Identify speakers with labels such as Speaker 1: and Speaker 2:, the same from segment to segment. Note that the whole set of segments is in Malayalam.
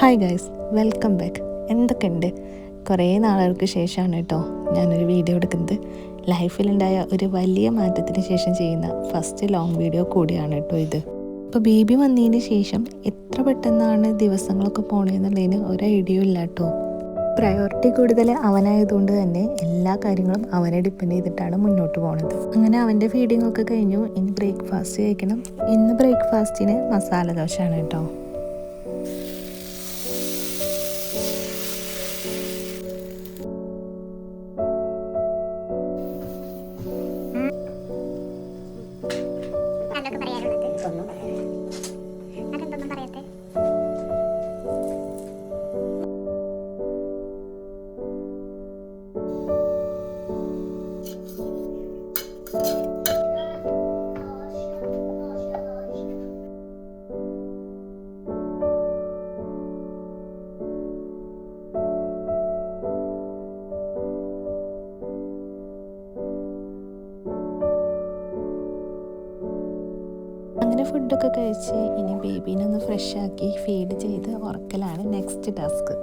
Speaker 1: Hi guys, welcome back. എന്തൊക്കെയുണ്ട്? കുറേ നാളുകൾക്ക് ശേഷമാണ് കേട്ടോ ഞാനൊരു വീഡിയോ എടുക്കുന്നത്. ലൈഫിലുണ്ടായ ഒരു വലിയ മാറ്റത്തിന് ശേഷം ചെയ്യുന്ന ഫസ്റ്റ് ലോങ് വീഡിയോ കൂടിയാണ് കേട്ടോ ഇത്. ഇപ്പോൾ ബേബി വന്നതിന് ശേഷം എത്ര പെട്ടെന്നാണ് ദിവസങ്ങളൊക്കെ പോണതെന്നുള്ളതിന് ഒരു ഐഡിയ ഇല്ല കേട്ടോ. പ്രയോറിറ്റി കൂടുതൽ അവനായതുകൊണ്ട് തന്നെ എല്ലാ കാര്യങ്ങളും അവനെ ഡിപ്പെൻഡ് ചെയ്തിട്ടാണ് മുന്നോട്ട് പോകുന്നത്. അങ്ങനെ അവൻ്റെ ഫീഡിംഗ് ഒക്കെ കഴിഞ്ഞു. ഇനി ബ്രേക്ക്ഫാസ്റ്റ് കഴിക്കണം. ഇന്ന് ബ്രേക്ക്ഫാസ്റ്റിന് മസാല ദോശയാണ് കേട്ടോ. അങ്ങനെ ഫുഡൊക്കെ കഴിച്ച് ഇനി ബേബീനെ ഒന്ന് ഫ്രഷ് ആക്കി ഫീഡ് ചെയ്ത് ഉറക്കലാണ് നെക്സ്റ്റ് ടാസ്ക്.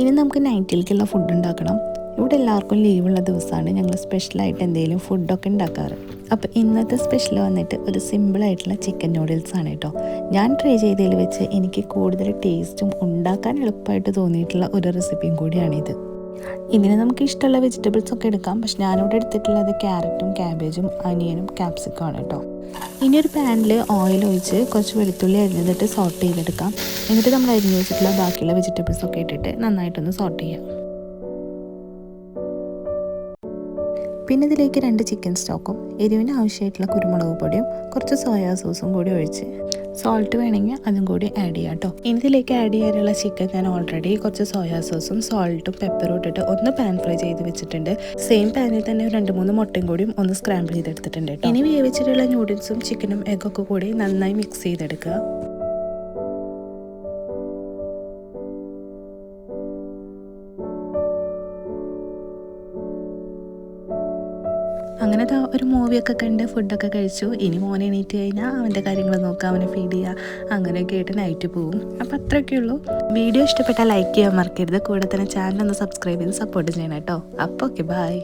Speaker 1: ഇനി നമുക്ക് നൈറ്റിലേക്കുള്ള ഫുഡ് ഉണ്ടാക്കണം. ഇവിടെ എല്ലാവർക്കും ലീവുള്ള ദിവസമാണ് ഞങ്ങൾ സ്പെഷ്യലായിട്ട് എന്തെങ്കിലും ഫുഡൊക്കെ ഉണ്ടാക്കാറ്. അപ്പോൾ ഇന്നത്തെ സ്പെഷ്യൽ വന്നിട്ട് ഒരു സിമ്പിളായിട്ടുള്ള ചിക്കൻ നൂഡിൽസ് ആണ് കേട്ടോ. ഞാൻ ട്രൈ ചെയ്തതിൽ വെച്ച് എനിക്ക് കൂടുതൽ ടേസ്റ്റും ഉണ്ടാക്കാൻ എളുപ്പമായിട്ട് തോന്നിയിട്ടുള്ള ഒരു റെസിപ്പിയും കൂടിയാണിത്. ഇതിന് നമുക്ക് ഇഷ്ടമുള്ള വെജിറ്റബിൾസ് ഒക്കെ എടുക്കാം. പക്ഷെ ഞാനിവിടെ എടുത്തിട്ടുള്ളത് ക്യാരറ്റും ക്യാബേജും അനിയനും ക്യാപ്സിക്കും ആണ് കേട്ടോ. ഇനി ഒരു പാനിൽ ഓയിൽ ഒഴിച്ച് കുറച്ച് വെളുത്തുള്ളി അരിഞ്ഞിട്ട് സോട്ട് ചെയ്തെടുക്കാം. എന്നിട്ട് നമ്മൾ അരിഞ്ഞ് വെച്ചിട്ടുള്ള ബാക്കിയുള്ള വെജിറ്റബിൾസ് ഒക്കെ ഇട്ടിട്ട് നന്നായിട്ടൊന്ന് സോട്ട് ചെയ്യാം. പിന്നെ ഇതിലേക്ക് 2 ചിക്കൻ സ്റ്റോക്കും എരിവിന് ആവശ്യമായിട്ടുള്ള കുരുമുളക് പൊടിയും കുറച്ച് സോയാ സോസും കൂടി ഒഴിച്ച് സോൾട്ട് വേണമെങ്കിൽ അതും കൂടി ആഡ് ചെയ്യാം കേട്ടോ. ഇതിലേക്ക് ആഡ് ചെയ്യാനുള്ള ചിക്കൻ ഞാൻ ഓൾറെഡി കുറച്ച് സോയാ സോസും സോൾട്ടും പെപ്പറും ഇട്ടിട്ട് ഒന്ന് പാൻ ഫ്രൈ ചെയ്ത് വെച്ചിട്ടുണ്ട്. സെയിം പാനിൽ തന്നെ 2-3 മുട്ടയും കൂടിയും ഒന്ന് സ്ക്രാമ്പിൾ ചെയ്തെടുത്തിട്ടുണ്ട് കേട്ടോ. ഇനി വേവിച്ചിട്ടുള്ള നൂഡിൽസും ചിക്കനും എഗ്ഗൊക്കെ കൂടി നന്നായി മിക്സ് ചെയ്തെടുക്കുക. അങ്ങനെ ഒരു മൂവിയൊക്കെ കണ്ട് ഫുഡൊക്കെ കഴിച്ചു. ഇനി മോനെ എണീറ്റ് കഴിഞ്ഞാൽ അവൻ്റെ കാര്യങ്ങൾ നോക്കുക, അവനെ ഫീഡ് ചെയ്യുക, അങ്ങനെയൊക്കെ ആയിട്ട് നൈറ്റ് പോകും. അപ്പോൾ അത്രയൊക്കെ ഉള്ളൂ. വീഡിയോ ഇഷ്ടപ്പെട്ടാൽ ലൈക്ക് ചെയ്യാൻ മറക്കരുത്. കൂടെ തന്നെ ചാനൽ ഒന്ന് സബ്സ്ക്രൈബ് ചെയ്ത് സപ്പോർട്ട് ചെയ്യണം കേട്ടോ. അപ്പോൾ ഓക്കെ, ബൈ.